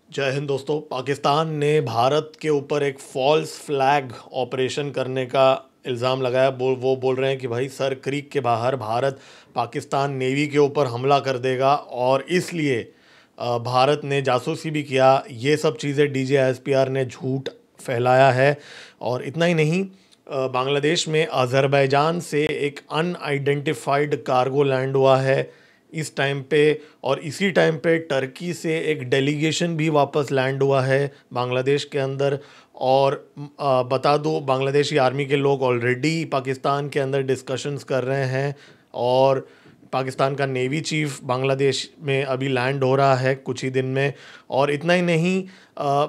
जय हिंद दोस्तों। पाकिस्तान ने भारत के ऊपर एक फॉल्स फ्लैग ऑपरेशन करने का इल्ज़ाम लगाया। वो बोल रहे हैं कि भाई सर क्रीक के बाहर भारत पाकिस्तान नेवी के ऊपर हमला कर देगा और इसलिए भारत ने जासूसी भी किया। ये सब चीज़ें DGISPR ने झूठ फैलाया है। और इतना ही नहीं, बांग्लादेश में अज़रबैजान से एक अनआइडेंटिफाइड कार्गो लैंड हुआ है इस टाइम पे। और इसी टाइम पे टर्की से एक डेलीगेशन भी वापस लैंड हुआ है बांग्लादेश के अंदर। और बता दो, बांग्लादेशी आर्मी के लोग ऑलरेडी पाकिस्तान के अंदर डिस्कशंस कर रहे हैं। और पाकिस्तान का नेवी चीफ बांग्लादेश में अभी लैंड हो रहा है कुछ ही दिन में। और इतना ही नहीं,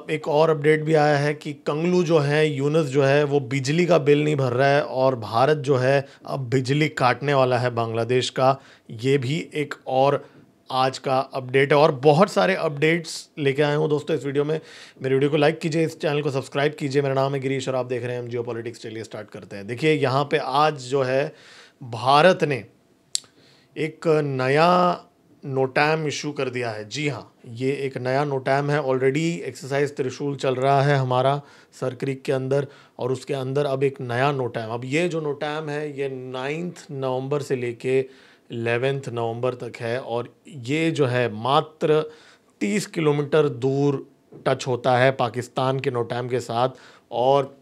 एक और अपडेट भी आया है कि कंगलू जो है, यूनुस जो है, वो बिजली का बिल नहीं भर रहा है और भारत जो है अब बिजली काटने वाला है बांग्लादेश का। ये भी एक और आज का अपडेट है। और बहुत सारे अपडेट्स लेके आए हूँ दोस्तों इस वीडियो में। मेरे वीडियो को लाइक कीजिए, इस चैनल को सब्सक्राइब कीजिए। मेरा नाम है गिरीश और आप देख रहे हैं जियो पॉलिटिक्स। चलिए स्टार्ट करते हैं। देखिए यहाँ पे आज जो है भारत ने एक नया नोटैम इशू कर दिया है। जी हाँ, ये एक नया नोटैम है। ऑलरेडी एक्सरसाइज त्रिशूल चल रहा है हमारा सर क्रीक के अंदर, और उसके अंदर अब एक नया नोटैम। अब ये जो नोटैम है ये 9 नवंबर से लेके 11 नवंबर तक है। और ये जो है मात्र 30 किलोमीटर दूर टच होता है पाकिस्तान के नोटैम के साथ। और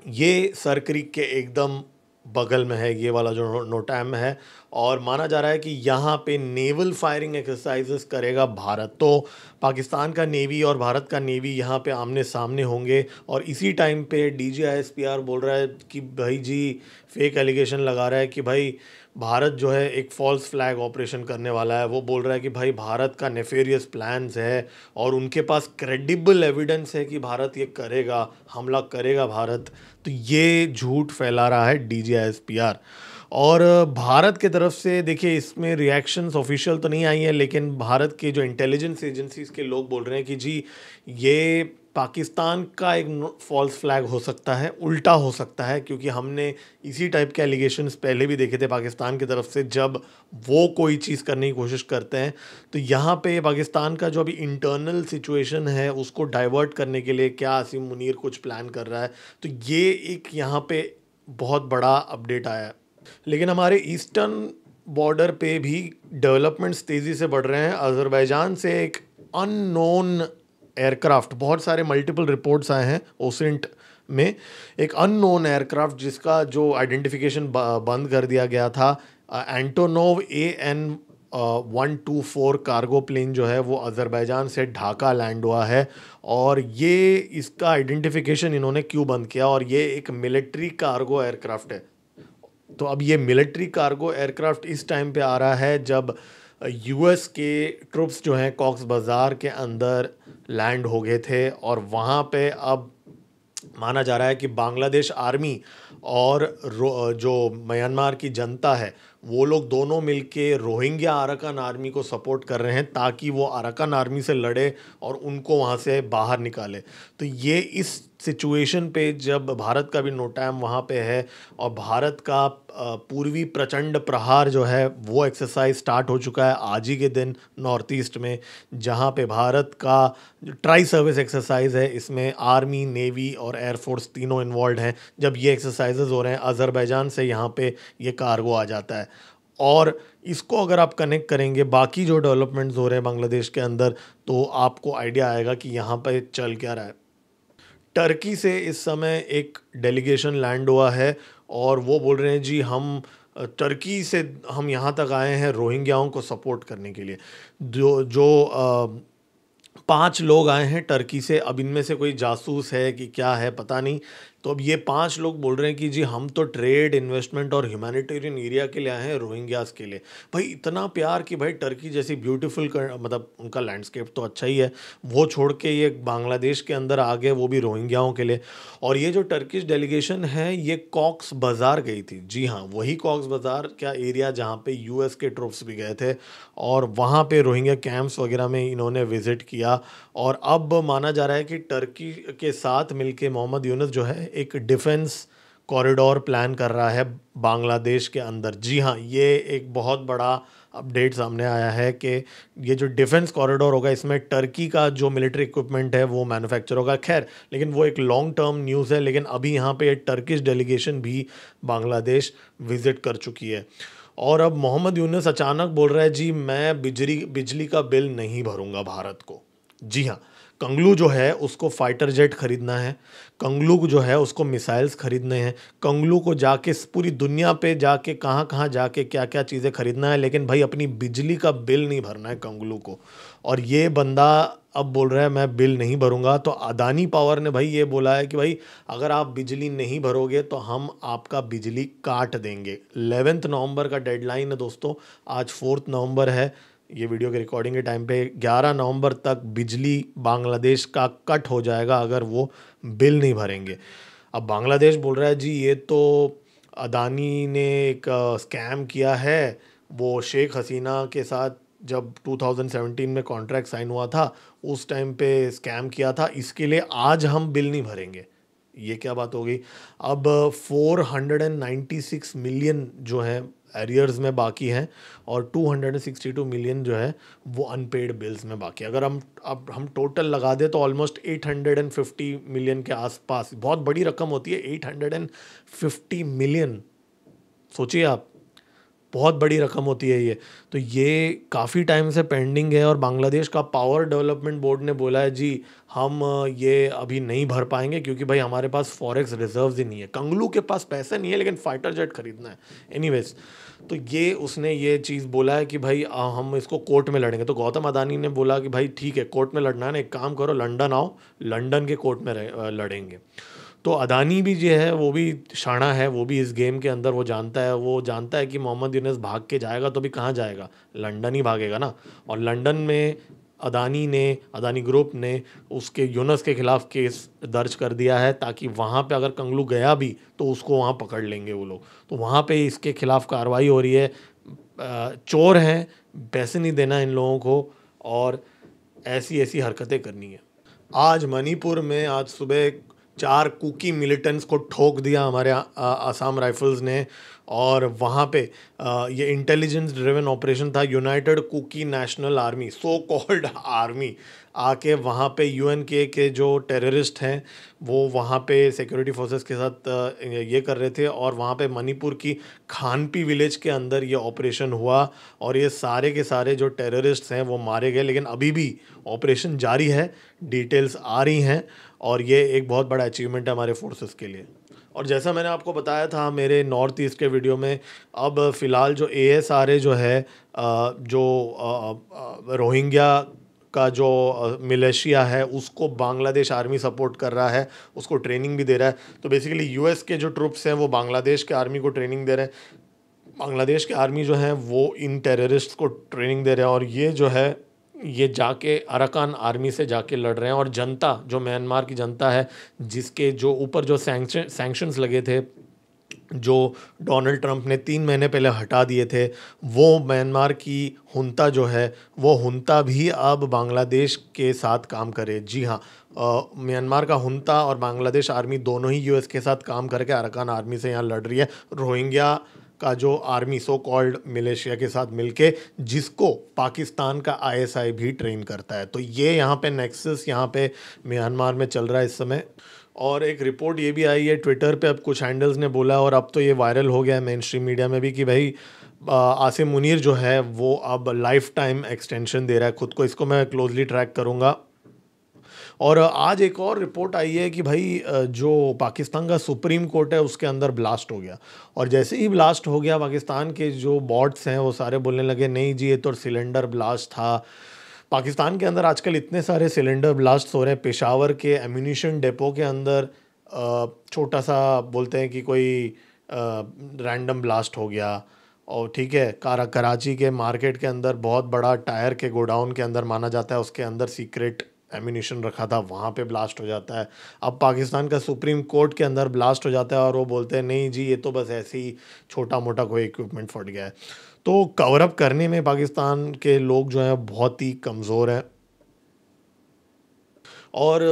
ये सर क्रीक के एकदम बगल में है ये वाला जो नोटैम है। और माना जा रहा है कि यहाँ पे नेवल फायरिंग एक्सरसाइजेस करेगा भारत। तो पाकिस्तान का नेवी और भारत का नेवी यहाँ पे आमने सामने होंगे। और इसी टाइम पे DGISPR बोल रहा है कि भाई जी, फेक एलिगेशन लगा रहा है कि भाई भारत जो है एक फॉल्स फ्लैग ऑपरेशन करने वाला है। वो बोल रहा है कि भाई भारत का नेफेरियस प्लान्स है और उनके पास क्रेडिबल एविडेंस है कि भारत ये करेगा, हमला करेगा भारत। तो ये झूठ फैला रहा है DGISPR। और भारत के तरफ से देखिए इसमें रिएक्शंस ऑफिशियल तो नहीं आई हैं, लेकिन भारत के जो इंटेलिजेंस एजेंसीज के लोग बोल रहे हैं कि जी ये पाकिस्तान का एक फॉल्स फ्लैग हो सकता है, उल्टा हो सकता है। क्योंकि हमने इसी टाइप के एलिगेशंस पहले भी देखे थे पाकिस्तान की तरफ से, जब वो कोई चीज़ करने की कोशिश करते हैं। तो यहाँ पे पाकिस्तान का जो अभी इंटरनल सिचुएशन है उसको डाइवर्ट करने के लिए क्या आसिम मुनीर कुछ प्लान कर रहा है। तो ये एक यहाँ पे बहुत बड़ा अपडेट आया है। लेकिन हमारे ईस्टर्न बॉर्डर पे भी डेवलपमेंट्स तेज़ी से बढ़ रहे हैं। अज़रबैजान से एक अननोन एयरक्राफ्ट, बहुत सारे मल्टीपल रिपोर्ट्स आए हैं ओसेंट में, एक अननोन एयरक्राफ्ट जिसका जो आइडेंटिफिकेशन बंद कर दिया गया था, एंटोनोव AN-124 कार्गो प्लेन जो है वो अज़रबैजान से ढाका लैंड हुआ है। और ये इसका आइडेंटिफिकेशन इन्होंने क्यों बंद किया, और ये एक मिलिट्री कार्गो एयरक्राफ्ट है। तो अब ये मिलिट्री कार्गो एयरक्राफ्ट इस टाइम पे आ रहा है जब US के ट्रुप्स जो हैं कॉक्स बाज़ार के अंदर लैंड हो गए थे। और वहाँ पे अब माना जा रहा है कि बांग्लादेश आर्मी और जो म्यांमार की जनता है वो लोग दोनों मिलके रोहिंग्या अराकान आर्मी को सपोर्ट कर रहे हैं ताकि वो अराकान आर्मी से लड़े और उनको वहाँ से बाहर निकाले। तो ये इस सिचुएशन पे जब भारत का भी नोटैम वहाँ पे है और भारत का पूर्वी प्रचंड प्रहार जो है वो एक्सरसाइज स्टार्ट हो चुका है आज ही के दिन नॉर्थ ईस्ट में, जहाँ पे भारत का जो ट्राई सर्विस एक्सरसाइज है इसमें आर्मी, नेवी और एयरफोर्स तीनों इन्वॉल्व हैं। जब ये एक्सरसाइजेज हो रहे हैं अज़रबैजान से यहाँ पे ये कार्गो आ जाता है। और इसको अगर आप कनेक्ट करेंगे बाकी जो डेवलपमेंट्स हो रहे हैं बांग्लादेश के अंदर, तो आपको आइडिया आएगा कि यहाँ पे चल क्या रहा है। टर्की से इस समय एक डेलीगेशन लैंड हुआ है और वो बोल रहे हैं जी हम टर्की से हम यहाँ तक आए हैं रोहिंग्याओं को सपोर्ट करने के लिए। जो जो 5 लोग आए हैं टर्की से। अब इनमें से कोई जासूस है कि क्या है पता नहीं। तो अब ये 5 लोग बोल रहे हैं कि जी हम तो ट्रेड, इन्वेस्टमेंट और ह्यूमैनिटेरियन एरिया के लिए आए हैं, रोहिंग्यास के लिए। भाई इतना प्यार कि भाई टर्की जैसी ब्यूटीफुल मतलब उनका लैंडस्केप तो अच्छा ही है, वो छोड़ के ये बांग्लादेश के अंदर आ गए, वो भी रोहिंग्याओं के लिए। और ये जो टर्किश डेलीगेशन है ये कॉक्स बाज़ार गई थी। जी हाँ, वही कॉक्स बाज़ार का एरिया जहाँ पे US के ट्रुप्स भी गए थे और वहाँ पे रोहिंग्या कैंप्स वगैरह में इन्होंने विज़िट किया। और अब माना जा रहा है कि टर्की के साथ मिलके मोहम्मद यूनुस जो है एक डिफेंस कॉरिडोर प्लान कर रहा है बांग्लादेश के अंदर। जी हाँ, ये एक बहुत बड़ा अपडेट सामने आया है कि ये जो डिफेंस कॉरिडोर होगा इसमें टर्की का जो मिलिट्री इक्विपमेंट है वो मैन्युफैक्चर होगा। खैर, लेकिन वो एक लॉन्ग टर्म न्यूज़ है, लेकिन अभी यहाँ पे टर्किश डेलीगेशन भी बांग्लादेश विजिट कर चुकी है। और अब मोहम्मद यूनुस अचानक बोल रहा है जी मैं बिजली का बिल नहीं भरूंगा भारत को। जी हाँ, कंगलू जो है उसको फाइटर जेट खरीदना है, कंगलू जो है उसको मिसाइल्स खरीदने हैं, कंगलू को जाके पूरी दुनिया पे जाके कहाँ कहाँ जाके क्या क्या चीज़ें खरीदना है, लेकिन भाई अपनी बिजली का बिल नहीं भरना है कंगलू को। और ये बंदा अब बोल रहा है मैं बिल नहीं भरूंगा। तो अदानी पावर ने भाई ये बोला है कि भाई अगर आप बिजली नहीं भरोगे तो हम आपका बिजली काट देंगे। 11 नवंबर का डेडलाइन है दोस्तों, आज 4 नवंबर है। ये वीडियो के रिकॉर्डिंग के टाइम पे 11 नवंबर तक बिजली बांग्लादेश का कट हो जाएगा अगर वो बिल नहीं भरेंगे। अब बांग्लादेश बोल रहा है जी ये तो अदानी ने एक स्कैम किया है, वो शेख हसीना के साथ जब 2017 में कॉन्ट्रैक्ट साइन हुआ था उस टाइम पे स्कैम किया था, इसके लिए आज हम बिल नहीं भरेंगे। ये क्या बात हो गई। अब 496 मिलियन जो है एरियर्स में बाकी हैं और 262 मिलियन जो है वो अनपेड बिल्स में बाकी है। अगर हम टोटल लगा दें तो ऑलमोस्ट 850 मिलियन के आसपास, बहुत बड़ी रकम होती है 850 मिलियन, सोचिए आप, बहुत बड़ी रकम होती है ये। तो ये काफ़ी टाइम से पेंडिंग है और बांग्लादेश का पावर डेवलपमेंट बोर्ड ने बोला है जी हम ये अभी नहीं भर पाएंगे क्योंकि भाई हमारे पास फॉरेक्स रिजर्व्स ही नहीं है। कंगलू के पास पैसे नहीं है लेकिन फाइटर जेट खरीदना है। एनीवेज, तो ये उसने ये चीज़ बोला है कि भाई हम इसको कोर्ट में लड़ेंगे। तो गौतम अदानी ने बोला कि भाई ठीक है कोर्ट में लड़ना है ना, एक काम करो लंदन आओ, लंदन के कोर्ट में लड़ेंगे। तो अदानी भी जो है वो भी शाना है, वो भी इस गेम के अंदर वो जानता है कि मोहम्मद यूनुस भाग के जाएगा तो भी कहाँ जाएगा, लंदन ही भागेगा ना। और लंदन में अदानी ग्रुप ने उसके यूनुस के खिलाफ केस दर्ज कर दिया है ताकि वहाँ पे अगर कंगलू गया भी तो उसको वहाँ पकड़ लेंगे वो लोग। तो वहाँ पे इसके खिलाफ कार्रवाई हो रही है। चोर हैं, पैसे नहीं देना इन लोगों को और ऐसी ऐसी हरकतें करनी है। आज मणिपुर में आज सुबह 4 कुकी मिलिटेंट्स को ठोक दिया हमारे आसाम राइफल्स ने। और वहाँ पे ये इंटेलिजेंस ड्रिवन ऑपरेशन था। United Kuki national army, so called army, आके वहाँ पे यूएन के जो टेररिस्ट हैं वो वहाँ पे सिक्योरिटी फोर्सेस के साथ ये कर रहे थे। और वहाँ पे मणिपुर की खानपी विलेज के अंदर ये ऑपरेशन हुआ और ये सारे के सारे जो टेररिस्ट्स हैं वो मारे गए। लेकिन अभी भी ऑपरेशन जारी है, डिटेल्स आ रही हैं और ये एक बहुत बड़ा अचीवमेंट है हमारे फोर्सेस के लिए। और जैसा मैंने आपको बताया था मेरे नॉर्थ ईस्ट के वीडियो में, अब फ़िलहाल जो ASRA जो है रोहिंग्या का जो मिलिशिया है उसको बांग्लादेश आर्मी सपोर्ट कर रहा है, उसको ट्रेनिंग भी दे रहा है। तो बेसिकली US के जो ट्रुप्स हैं वो बांग्लादेश के आर्मी को ट्रेनिंग दे रहे हैं, बांग्लादेश के आर्मी जो है वो इन टेररिस्ट को ट्रेनिंग दे रहे हैं। और ये जो है ये जाके अराकान आर्मी से जाके लड़ रहे हैं। और जनता, जो म्यांमार की जनता है जिसके जो ऊपर जो सैंक्शंस लगे थे, जो डोनाल्ड ट्रंप ने 3 महीने पहले हटा दिए थे, वो म्यांमार की हुंता जो है वो हुंता भी अब बांग्लादेश के साथ काम करे। जी हाँ, म्यांमार का हुंता और बांग्लादेश आर्मी दोनों ही US के साथ काम करके अराकान आर्मी से यहाँ लड़ रही है, रोहिंग्या का जो आर्मी सो कॉल्ड मिलिशिया के साथ मिलके, जिसको पाकिस्तान का ISI भी ट्रेन करता है। तो ये यहाँ पे नेक्सस यहाँ पे म्यांमार में चल रहा है इस समय। और एक रिपोर्ट ये भी आई है ट्विटर पे, अब कुछ हैंडल्स ने बोला और अब तो ये वायरल हो गया है मेन स्ट्रीम मीडिया में भी कि भाई आसिम मुनीर जो है वो अब लाइफ टाइम एक्सटेंशन दे रहा है खुद को। इसको मैं क्लोजली ट्रैक करूँगा। और आज एक और रिपोर्ट आई है कि भाई जो पाकिस्तान का सुप्रीम कोर्ट है उसके अंदर ब्लास्ट हो गया। और जैसे ही ब्लास्ट हो गया पाकिस्तान के जो बॉट्स हैं वो सारे बोलने लगे नहीं जी ये तो सिलेंडर ब्लास्ट था। पाकिस्तान के अंदर आजकल इतने सारे सिलेंडर ब्लास्ट हो रहे हैं। पेशावर के एम्यूनिशन डिपो के अंदर छोटा सा बोलते हैं कि कोई रैंडम ब्लास्ट हो गया। और ठीक है, कराची के मार्केट के अंदर बहुत बड़ा टायर के गोडाउन के अंदर माना जाता है उसके अंदर सीक्रेट एम्यूनिशन रखा था, वहाँ पे ब्लास्ट हो जाता है। अब पाकिस्तान का सुप्रीम कोर्ट के अंदर ब्लास्ट हो जाता है और वो बोलते हैं नहीं जी ये तो बस ऐसे ही छोटा मोटा कोई इक्विपमेंट फट गया है। तो कवर अप करने में पाकिस्तान के लोग जो हैं बहुत ही कमज़ोर हैं। और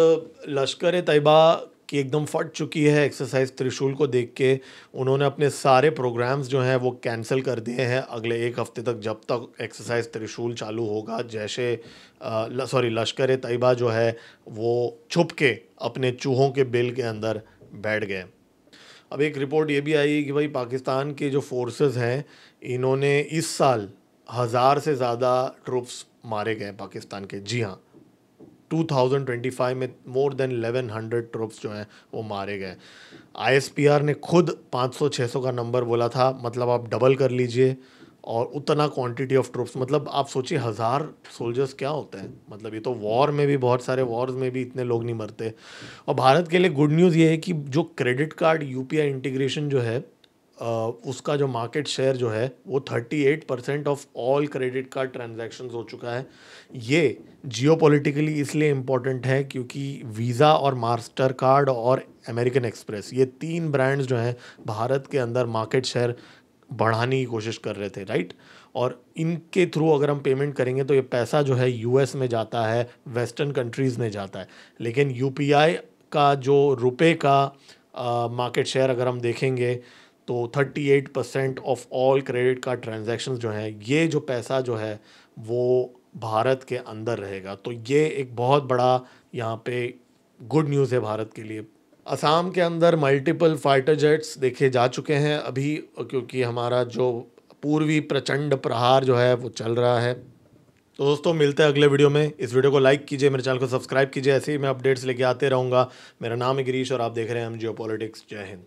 लश्कर तैयबा कि एकदम फट चुकी है एक्सरसाइज त्रिशूल को देख के। उन्होंने अपने सारे प्रोग्राम्स जो हैं वो कैंसिल कर दिए हैं अगले 1 हफ्ते तक, जब तक एक्सरसाइज त्रिशूल चालू होगा। जैसे लश्कर ए तैयबा जो है वो छुप के अपने चूहों के बिल के अंदर बैठ गए। अब एक रिपोर्ट ये भी आई कि भाई पाकिस्तान के जो फोर्सेस हैं इन्होंने इस साल 1000 से ज़्यादा ट्रूप्स मारे गए पाकिस्तान के। जी हाँ, 2025 में मोर देन 1100 ट्रूप्स जो हैं वो मारे गए। आईएसपीआर ने खुद 500-600 का नंबर बोला था, मतलब आप डबल कर लीजिए और उतना क्वांटिटी ऑफ ट्रूप्स, मतलब आप सोचिए 1000 सोल्जर्स क्या होते हैं। मतलब ये तो वॉर में भी, बहुत सारे वॉर्स में भी इतने लोग नहीं मरते। और भारत के लिए गुड न्यूज़ ये है कि जो क्रेडिट कार्ड यूपीआई इंटीग्रेशन जो है उसका जो मार्केट शेयर जो है वो 38% of all credit card transactions हो चुका है। ये जियोपॉलिटिकली इसलिए इम्पोर्टेंट है क्योंकि वीज़ा और मास्टर कार्ड और अमेरिकन एक्सप्रेस, ये 3 ब्रांड्स जो हैं भारत के अंदर मार्केट शेयर बढ़ाने की कोशिश कर रहे थे, राइट। और इनके थ्रू अगर हम पेमेंट करेंगे तो ये पैसा जो है यूएस में जाता है, वेस्टर्न कंट्रीज़ में जाता है। लेकिन यूपीआई का जो रुपए का मार्केट शेयर अगर हम देखेंगे तो 38% of all credit card transactions जो हैं, ये जो पैसा जो है वो भारत के अंदर रहेगा। तो ये एक बहुत बड़ा यहाँ पे गुड न्यूज़ है भारत के लिए। असम के अंदर मल्टीपल फाइटर जेट्स देखे जा चुके हैं अभी, क्योंकि हमारा जो पूर्वी प्रचंड प्रहार जो है वो चल रहा है। तो दोस्तों मिलते हैं अगले वीडियो में। इस वीडियो को लाइक कीजिए, मेरे चैनल को सब्सक्राइब कीजिए, ऐसे ही मैं अपडेट्स लेके आते रहूँगा। मेरा नाम है गिरीश और आप देख रहे हैं हम जियोपॉलिटिक्स। जय हिंद।